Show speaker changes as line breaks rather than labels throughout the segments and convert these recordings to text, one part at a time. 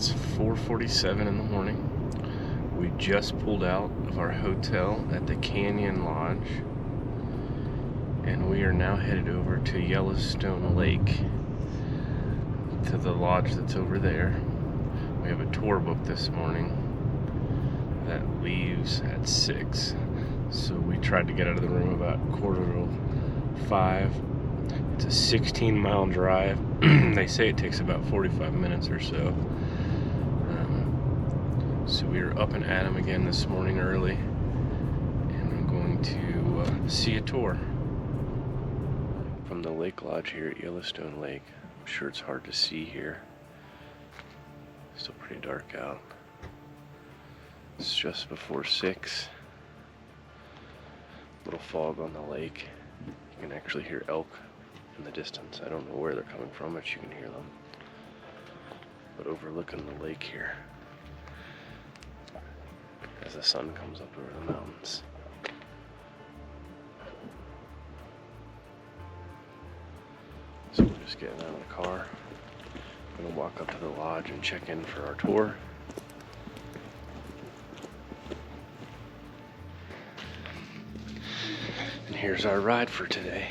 It's 4:47 in the morning. We just pulled out of our hotel at the Canyon Lodge, and we are now headed over to Yellowstone Lake, to the lodge that's over there. We have a tour booked this morning that leaves at 6, so we tried to get out of the room about 4:45. It's a 16-mile drive. They say it takes about 45 minutes or so. So we are up and at 'em again this morning early, and I'm going to see a tour from the Lake Lodge here at Yellowstone Lake. I'm sure it's hard to see here. Still pretty dark out. It's just before 6. Little fog on the lake. You can actually hear elk in the distance. I don't know where they're coming from, but you can hear them. But overlooking the lake here as the sun comes up over the mountains. So we're just getting out of the car. I'm gonna walk up to the lodge and check in for our tour. And here's our ride for today.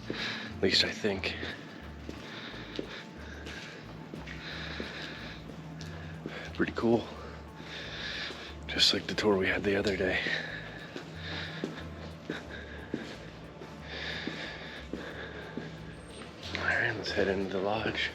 At least I think. Pretty cool. Just like the tour we had the other day. Alright, let's head into the lodge.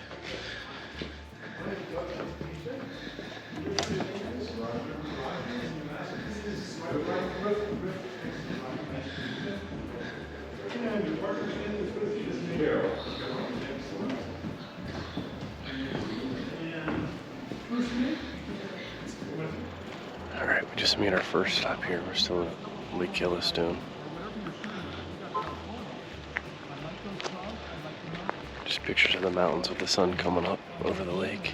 Alright, we just made our first stop here. We're still at Lake Yellowstone. Just pictures of the mountains with the sun coming up over the lake.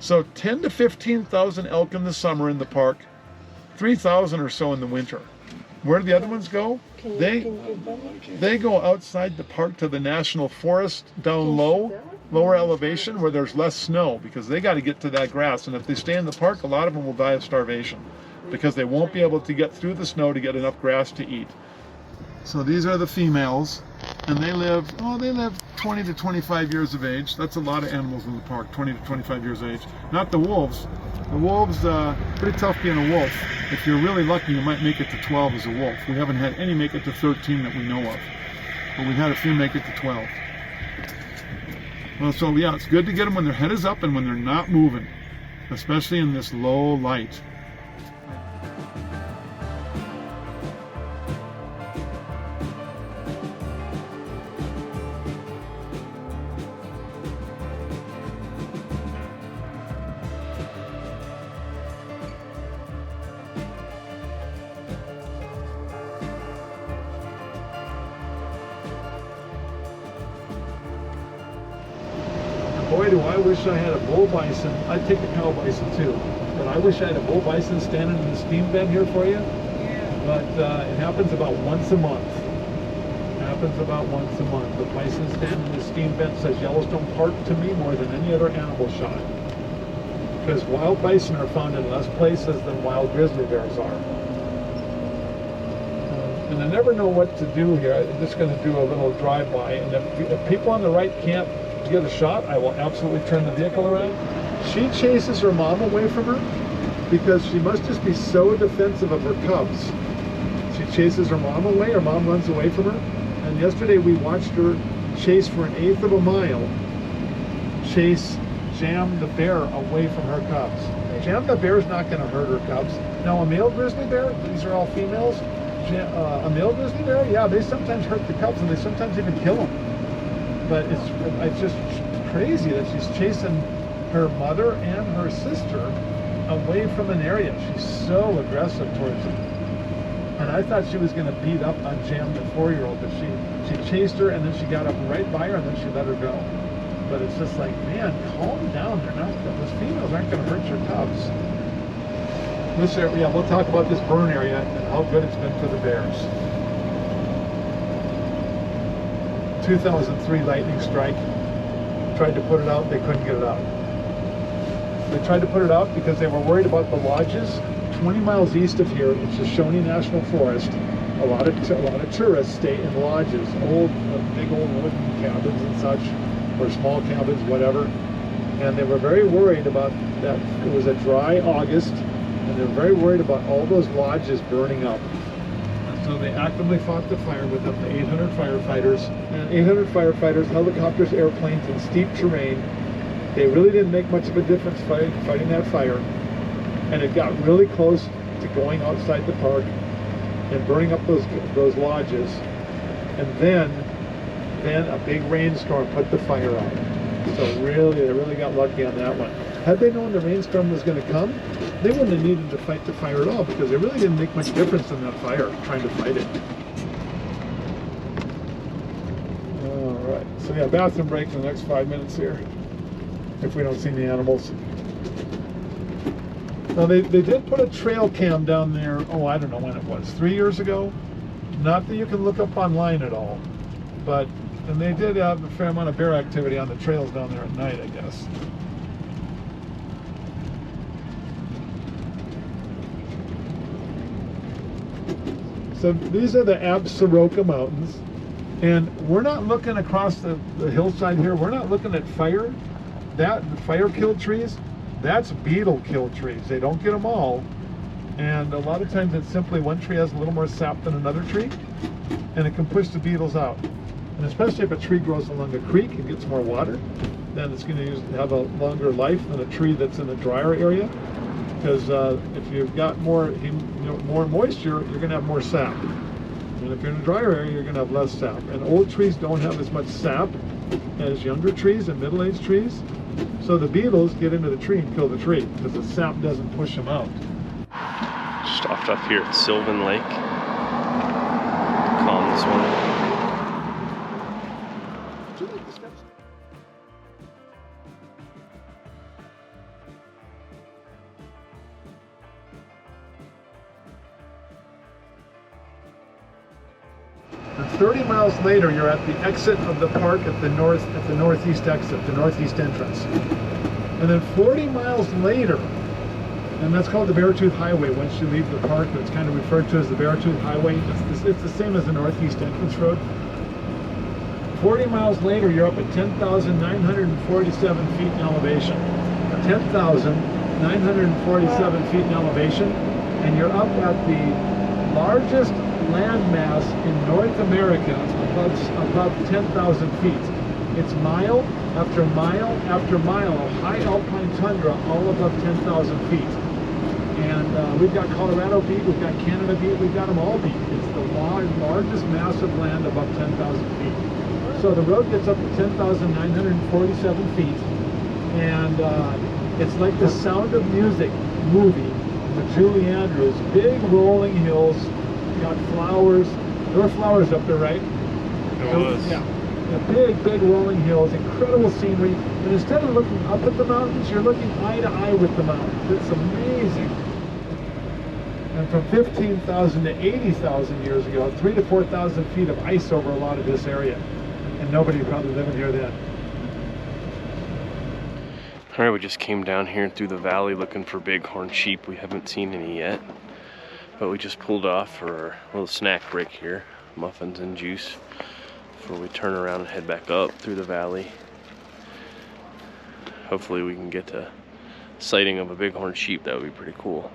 So 10 to 15,000 elk in the summer in the park, 3,000 or so in the winter. Where do the other ones go? They go outside the park to the national forest down lower elevation where there's less snow, because they got to get to that grass. And if they stay in the park, a lot of them will die of starvation because they won't be able to get through the snow to get enough grass to eat. So these are the females, and they live 20 to 25 years of age. That's a lot of animals in the park, 20 to 25 years of age. Not the wolves. The wolves, pretty tough being a wolf. If you're really lucky, you might make it to 12 as a wolf. We haven't had any make it to 13 that we know of, but we've had a few make it to 12. Well, so yeah, it's good to get them when their head is up and when they're not moving, especially in this low light. Boy, do I wish I had a bull bison. I'd take a cow bison too, but I wish I had a bull bison standing in the steam vent here for you. Yeah. But it happens about once a month. The bison standing in the steam vent says Yellowstone Park to me more than any other animal shot. Because wild bison are found in less places than wild grizzly bears are. And I never know what to do here. I'm just going to do a little drive-by, and if people on the right can't get a shot, I will absolutely turn the vehicle around. She chases her mom away from her because she must just be so defensive of her cubs. She chases her mom away, her mom runs away from her, and yesterday we watched her chase for an eighth of a mile, Jam the bear away from her cubs. Jam the bear's not going to hurt her cubs. Now a male grizzly bear, these are all females, a male grizzly bear, yeah, they sometimes hurt the cubs and they sometimes even kill them. But it's just crazy that she's chasing her mother and her sister away from an area. She's so aggressive towards them. And I thought she was going to beat up on Jam, the 4-year-old, but she chased her, and then she got up right by her, and then she let her go. but it's just like, man, calm down. They're not, those females aren't going to hurt your cubs. This area, yeah, we'll talk about this burn area and how good it's been for the bears. 2003 lightning strike. Tried to put it out, they couldn't get it out. They tried to put it out because they were worried about the lodges. 20 miles east of here, it's the Shoshone National Forest. A lot of tourists stay in lodges, big old wooden cabins and such, or small cabins, whatever. And they were very worried about that. It was a dry August, and they were very worried about all those lodges burning up. And so they actively fought the fire with up to 800 firefighters. And 800 firefighters, helicopters, airplanes, in steep terrain. They really didn't make much of a difference fighting that fire. And it got really close to going outside the park and burning up those lodges. And then a big rainstorm put the fire out. So really, they really got lucky on that one. Had they known the rainstorm was going to come, they wouldn't have needed to fight the fire at all, because it really didn't make much difference in that fire, trying to fight it. All right, so yeah, bathroom break in the next 5 minutes here, if we don't see any animals. Now they did put a trail cam down there, oh, I don't know when it was, 3 years ago. Not that you can look up online at all, but, and they did have a fair amount of bear activity on the trails down there at night, I guess. So these are the Absaroka Mountains, and we're not looking across the hillside here. We're not looking at fire. The fire-killed trees, that's beetle-killed trees. They don't get them all, and a lot of times it's simply one tree has a little more sap than another tree, and it can push the beetles out. And especially if a tree grows along a creek and gets more water, then it's going to have a longer life than a tree that's in a drier area. Because if you've got more moisture, you're going to have more sap. And if you're in a drier area, you're going to have less sap. And old trees don't have as much sap as younger trees and middle-aged trees. So the beetles get into the tree and kill the tree because the sap doesn't push them out.
Stopped up here at Sylvan Lake. Calm this one.
And 30 miles later, you're at the exit of the park at the northeast exit, the northeast entrance. And then 40 miles later, and that's called the Beartooth Highway once you leave the park. It's kind of referred to as the Beartooth Highway. It's the same as the northeast entrance road. 40 miles later, you're up at 10,947 feet in elevation. 10,947 feet in elevation, and you're up at the largest landmass in North America above 10,000 feet. It's mile after mile after mile of high alpine tundra all above 10,000 feet. And we've got Colorado beat, we've got Canada beat, we've got them all beat. It's the largest mass of land above 10,000 feet. So the road gets up to 10,947 feet, and it's like the Sound of Music movie with Julie Andrews. Big rolling hills, got flowers. There were flowers up there, right?
There was.
Yeah. Big rolling hills, incredible scenery. And instead of looking up at the mountains, you're looking eye to eye with the mountains. It's amazing. And from 15,000 to 80,000 years ago, 3,000 to 4,000 feet of ice over a lot of this area. And nobody probably living here then.
All right, we just came down here through the valley looking for bighorn sheep. We haven't seen any yet, but we just pulled off for a little snack break here, muffins and juice, before we turn around and head back up through the valley. Hopefully we can get a sighting of a bighorn sheep. That would be pretty cool.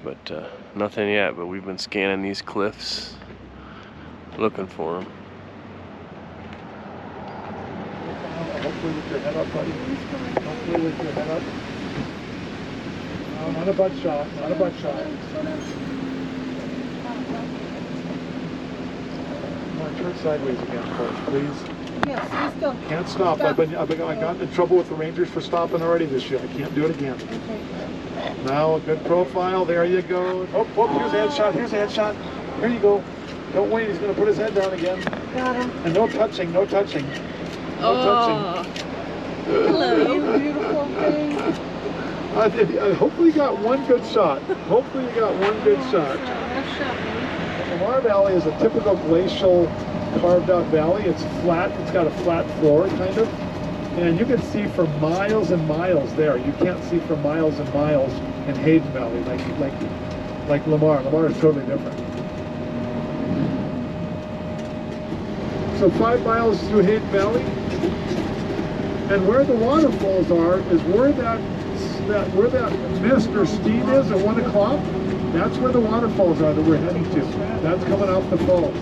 But nothing yet, but we've been scanning these cliffs looking for them.
Hopefully with your head up, buddy. Hopefully with your head up. No, not a butt shot, not a butt shot. Come on, turn sideways again, coach, please.
Yes, please go.
Can't stop. I got in trouble with the Rangers for stopping already this year. I can't do it again. Now, a good profile. There you go. Oh, here's a headshot. Here's a headshot. Here you go. Don't wait. He's going to put his head down again.
Got him.
And no touching, no touching. touching.
Hello, beautiful thing.
Hopefully you got one good shot. Hopefully you got one good shot. Lamar Valley is a typical glacial carved out valley. It's flat, it's got a flat floor kind of. And you can see for miles and miles there. You can't see for miles and miles in Haden Valley like Lamar. Lamar is totally different. So 5 miles through Haden Valley. And where the waterfalls are is where that mist or steam is at 1 o'clock. That's where the waterfalls are that we're heading to. That's coming off the falls.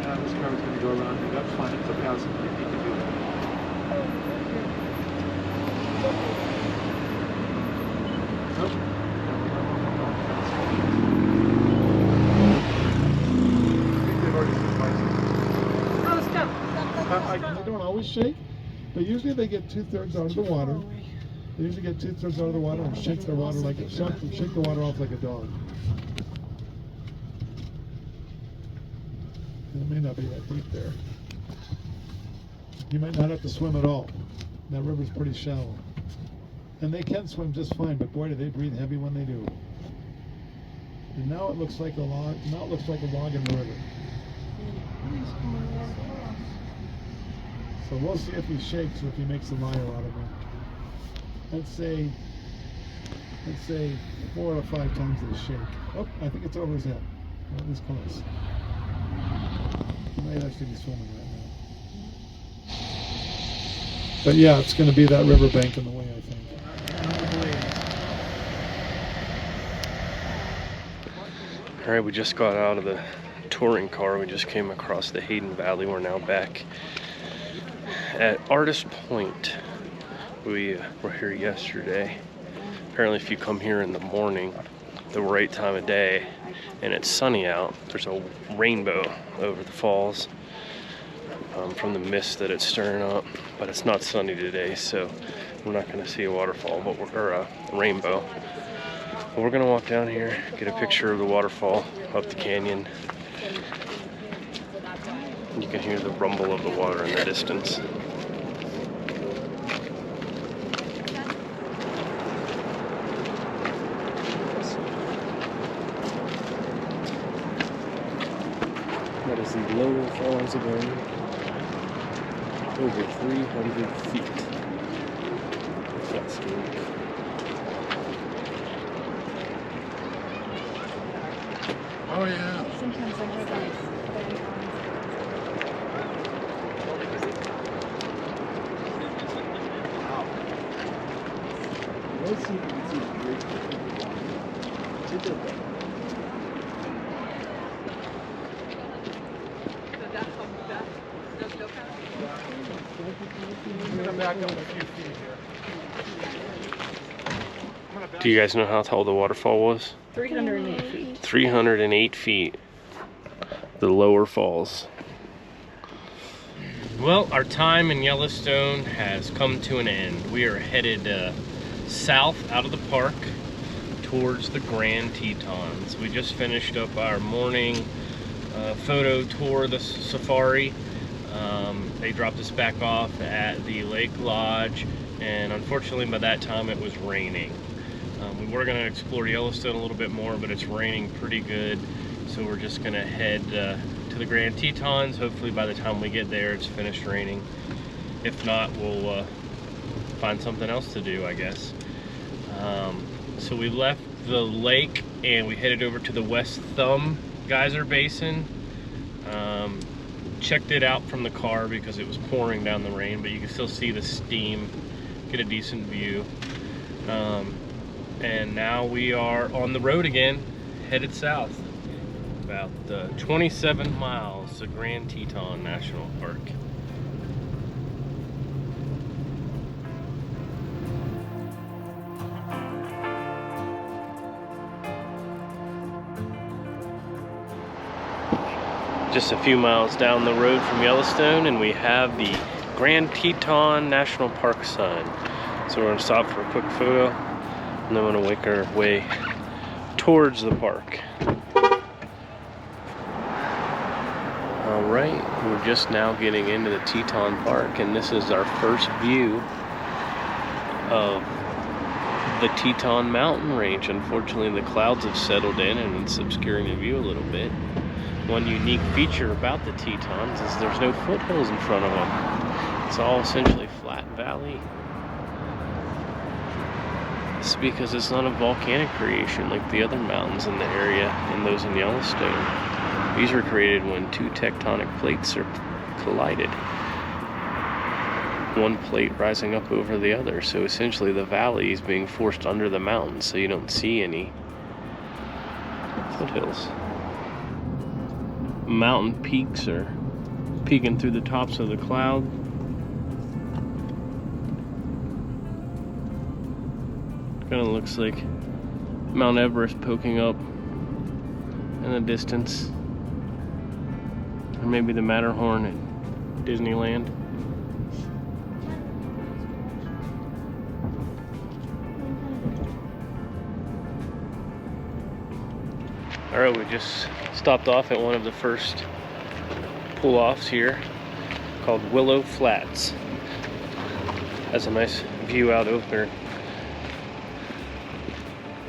Yeah, this car is going to go around here. That's fine. It's a passing lane. You can do that. They don't always shake, but usually they get 2/3 out of the water. They usually get 2/3 out of the water and shake their water like a shake the water off like a dog. It may not be that deep there. You might not have to swim at all. That river's pretty shallow, and they can swim just fine. But boy, do they breathe heavy when they do. And now it looks like a log. Now it looks like a log in the river. So we'll see if he shakes or if he makes a liar out of him. Let's say 4 or 5 times they shake. Oh, I think it's over his head. Well, it was close. He might actually be swimming right now. But yeah, it's going to be that riverbank in the way, I think.
All right, we just got out of the touring car. We just came across the Haden Valley. We're now back at Artist Point. We were here yesterday. Apparently if you come here in the morning, the right time of day, and it's sunny out, there's a rainbow over the falls from the mist that it's stirring up. But it's not sunny today, so we're not going to see a waterfall, or a rainbow. But we're going to walk down here, get a picture of the waterfall up the canyon. You can hear the rumble of the water in the distance. That is the lower falls again. Over 300 feet. That's good.
Oh yeah.
Sometimes I hear that.
Let's see if we can see the great. I'm gonna back up a few feet here.
Do you guys know how tall the waterfall was?
308 feet.
308 feet. The lower falls. Well, our time in Yellowstone has come to an end. We are headed south out of the park towards the Grand Tetons. We just finished up our morning photo tour of the safari. They dropped us back off at the Lake Lodge, and unfortunately by that time it was raining. We were going to explore Yellowstone a little bit more, but it's raining pretty good, so we're just going to head to the Grand Tetons. Hopefully by the time we get there it's finished raining. If not, we'll find something else to do, I guess. So we left the lake and we headed over to the West Thumb Geyser Basin. Checked it out from the car because it was pouring down the rain, but you can still see the steam, get a decent view. And now we are on the road again, headed south. About 27 miles to Grand Teton National Park. Just a few miles down the road from Yellowstone and we have the Grand Teton National Park sign. So we're gonna stop for a quick photo and then we're gonna make our way towards the park. Alright, we're just now getting into the Teton Park, and this is our first view of the Teton mountain range. Unfortunately, the clouds have settled in and it's obscuring the view a little bit. One unique feature about the Tetons is there's no foothills in front of them. It's all essentially flat valley. It's because it's not a volcanic creation like the other mountains in the area and those in Yellowstone. These were created when two tectonic plates are collided. One plate rising up over the other, so essentially the valley is being forced under the mountains, so you don't see any foothills. Mountain peaks are peeking through the tops of the cloud. Kind of looks like Mount Everest poking up in the distance, or maybe the Matterhorn at Disneyland. Alright, we just stopped off at one of the first pull-offs here, called Willow Flats. Has a nice view out over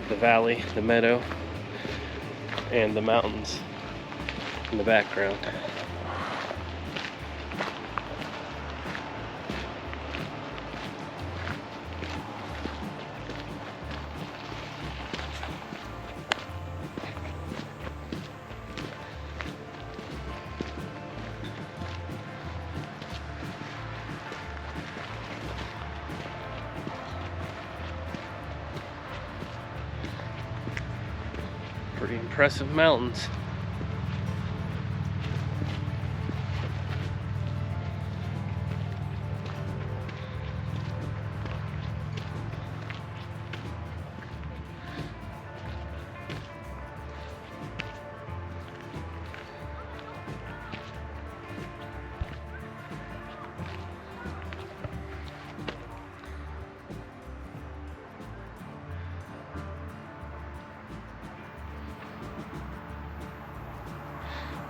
the valley, the meadow, and the mountains in the background. Pretty impressive mountains.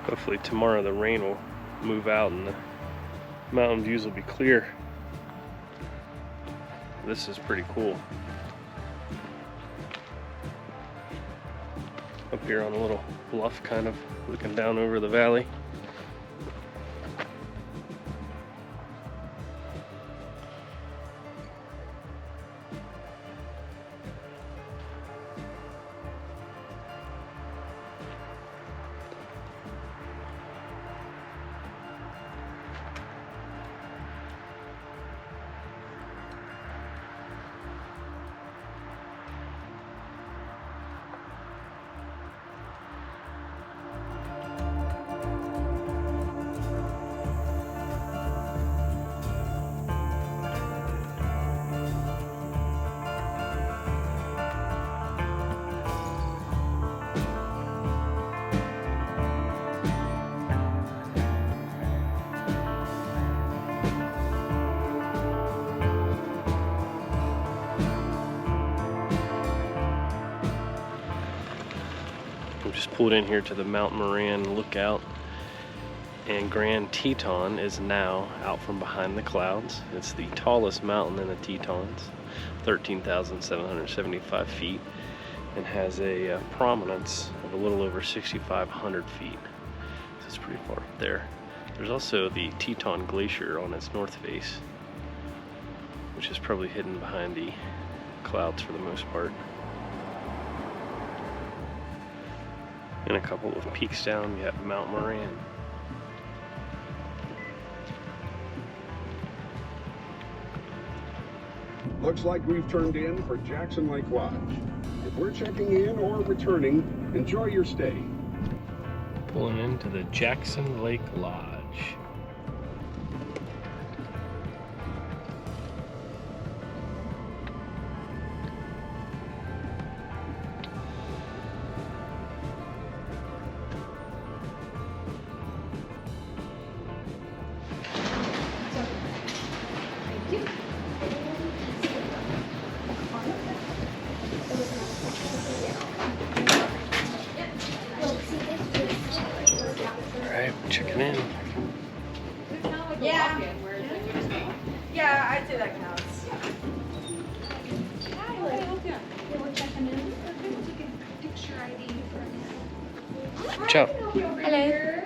Hopefully tomorrow the rain will move out and the mountain views will be clear. This is pretty cool. Up here on a little bluff, kind of looking down over the valley. We just pulled in here to the Mount Moran lookout, and Grand Teton is now out from behind the clouds. It's the tallest mountain in the Tetons, 13,775 feet, and has a prominence of a little over 6,500 feet. So it's pretty far up there. There's also the Teton Glacier on its north face, which is probably hidden behind the clouds for the most part. And a couple of peaks down, you have Mount Moran.
Looks like we've turned in for Jackson Lake Lodge. If we're checking in or returning, enjoy your stay.
Pulling into the Jackson Lake Lodge. Checking in.
Yeah. Yeah, I'd say that counts.
Ciao.
Hello.